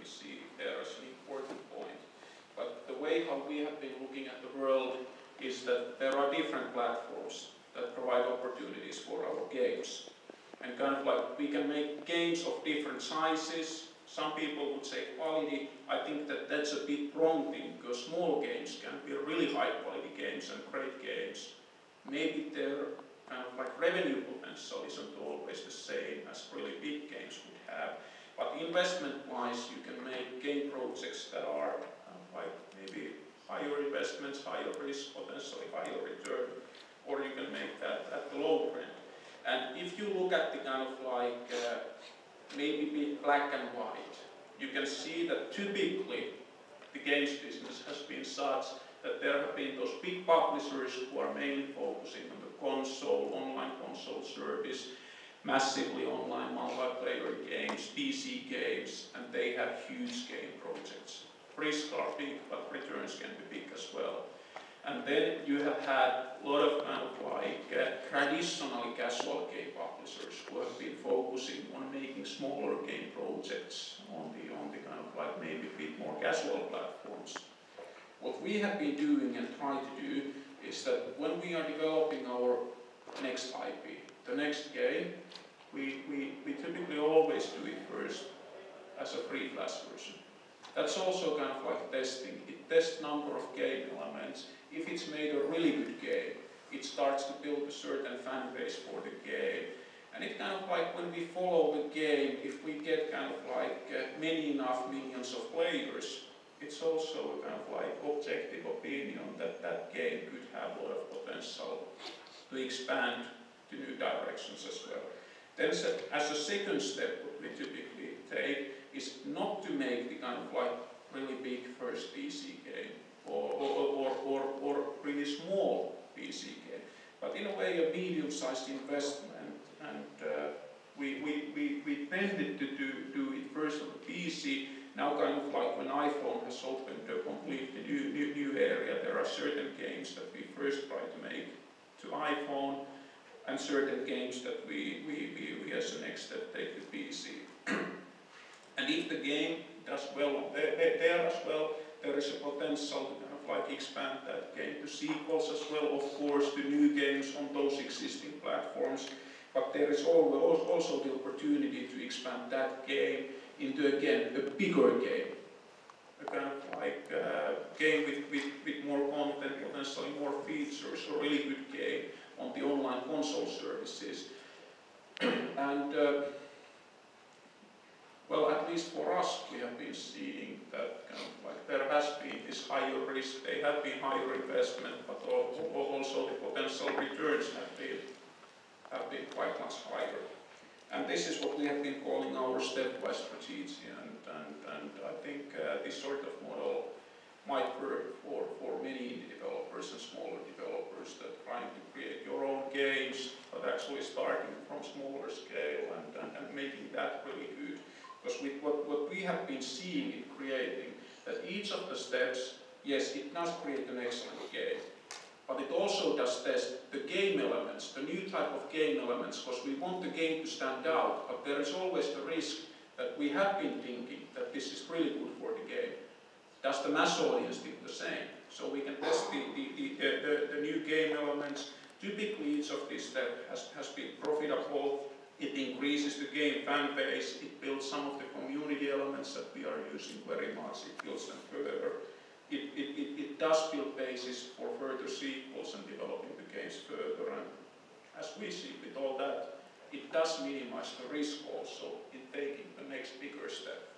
we see there as an important point. But the way how we have been looking at the world is that there are different platforms that provide opportunities for our games. And kind of like we can make games of different sizes. Some people would say quality. I think that that's a bit wrong thing, because small games can be really high quality games and great games. Maybe their kind of like revenue potential isn't always the same as really big games would have. But investment-wise, you can make game projects that are like maybe higher investments, higher risk, potentially higher return, or you can make that at the lower end. And if you look at the kind of like maybe bit black and white, you can see that typically the games business has been such that there have been those big publishers who are mainly focusing on the console, online console service, massively online multiplayer games, PC games, and they have huge game projects. Risks are big, but returns can be big as well. And then you have had a lot of kind of like traditionally casual game publishers who have been focusing on making smaller game projects on the kind of like maybe a bit more casual platforms. What we have been doing and try to do is that when we are developing our next IP, the next game, we typically always do it first as a free flash version. That's also kind of like testing. It tests number of game elements. If it's made a really good game, it starts to build a certain fan base for the game. And it kind of like when we follow the game, if we get kind of like many enough millions of players, it's also a kind of like objective opinion that that game could have a lot of potential to expand to new directions as well. Then as a second step, what we typically take is not to make the kind of like really big first PC game or really small PC game, but in a way a medium-sized investment, and we tended to do it first on the PC. Now kind of like when iPhone has opened a completely new area, there are certain games that we first try to make to iPhone, and certain games that we as a next step take to PC. And if the game does well there as well, there is a potential to kind of like expand that game to sequels as well, of course, to new games on those existing platforms. But there is also the opportunity to expand that game into, again, a bigger game. A kind of like game with more content, potentially more features, a really good game on the online console services. And well, at least for us, we have been seeing that kind of like there has been this higher risk, they have been higher investment, but also the potential returns have been quite much higher. And this is what we have been calling our stepwise strategy, and I think this sort of model might work for many indie developers and smaller developers that trying to create your own games, but actually starting from smaller scale and making that really good. Because with what we have been seeing in creating, that each of the steps, yes, it does create an excellent game, but it also does test the game elements, the new type of game elements, because we want the game to stand out, but there is always the risk that we have been thinking that this is really good for the game. Does the mass audience think the same? So we can test the new game elements. Typically each of these steps has been profitable. It increases the game fan base. It builds some of the community elements that we are using very much. It builds them further. It does build basis for further sequels and developing the games further. And as we see with all that, it does minimize the risk also in taking the next bigger step.